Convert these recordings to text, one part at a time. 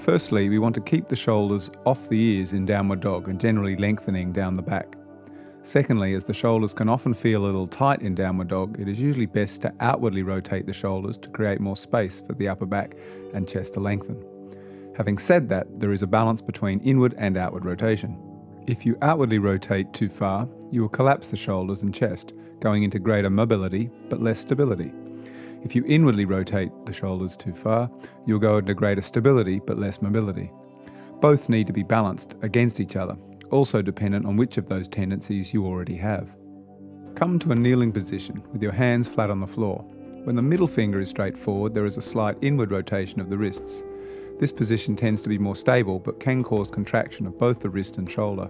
Firstly, we want to keep the shoulders off the ears in downward dog and generally lengthening down the back. Secondly, as the shoulders can often feel a little tight in downward dog, it is usually best to outwardly rotate the shoulders to create more space for the upper back and chest to lengthen. Having said that, there is a balance between inward and outward rotation. If you outwardly rotate too far, you will collapse the shoulders and chest, going into greater mobility but less stability. If you inwardly rotate the shoulders too far, you'll go into greater stability but less mobility. Both need to be balanced against each other, also dependent on which of those tendencies you already have. Come to a kneeling position with your hands flat on the floor. When the middle finger is straight forward, there is a slight inward rotation of the wrists. This position tends to be more stable but can cause contraction of both the wrist and shoulder.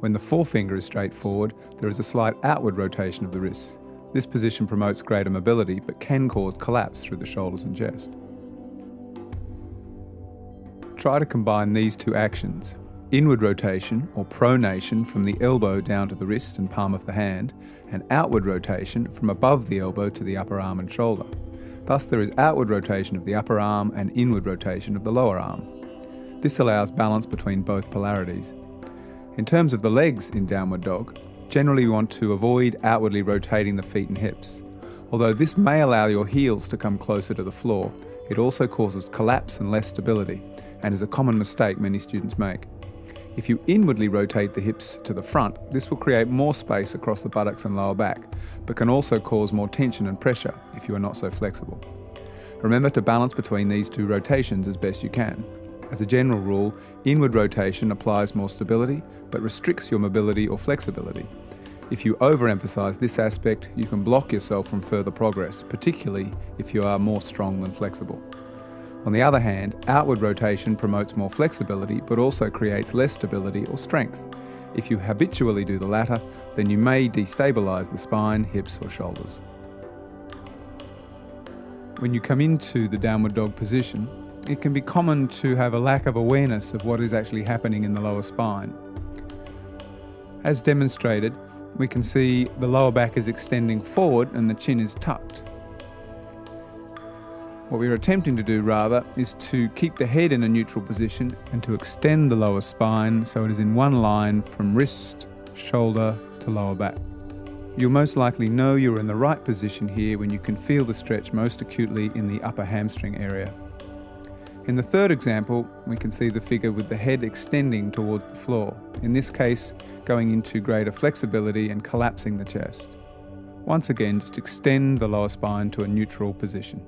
When the forefinger is straight forward, there is a slight outward rotation of the wrists. This position promotes greater mobility but can cause collapse through the shoulders and chest. Try to combine these two actions: inward rotation or pronation from the elbow down to the wrist and palm of the hand, and outward rotation from above the elbow to the upper arm and shoulder. Thus there is outward rotation of the upper arm and inward rotation of the lower arm. This allows balance between both polarities. In terms of the legs in downward dog, generally we want to avoid outwardly rotating the feet and hips. Although this may allow your heels to come closer to the floor, it also causes collapse and less stability, and is a common mistake many students make. If you inwardly rotate the hips to the front, this will create more space across the buttocks and lower back, but can also cause more tension and pressure if you are not so flexible. Remember to balance between these two rotations as best you can. As a general rule, inward rotation applies more stability, but restricts your mobility or flexibility. If you overemphasize this aspect, you can block yourself from further progress, particularly if you are more strong than flexible. On the other hand, outward rotation promotes more flexibility, but also creates less stability or strength. If you habitually do the latter, then you may destabilize the spine, hips, or shoulders. When you come into the downward dog position, it can be common to have a lack of awareness of what is actually happening in the lower spine. As demonstrated, we can see the lower back is extending forward and the chin is tucked. What we are attempting to do rather is to keep the head in a neutral position and to extend the lower spine so it is in one line from wrist, shoulder to lower back. You'll most likely know you're in the right position here when you can feel the stretch most acutely in the upper hamstring area. In the third example, we can see the figure with the head extending towards the floor, in this case going into greater flexibility and collapsing the chest. Once again, just extend the lower spine to a neutral position.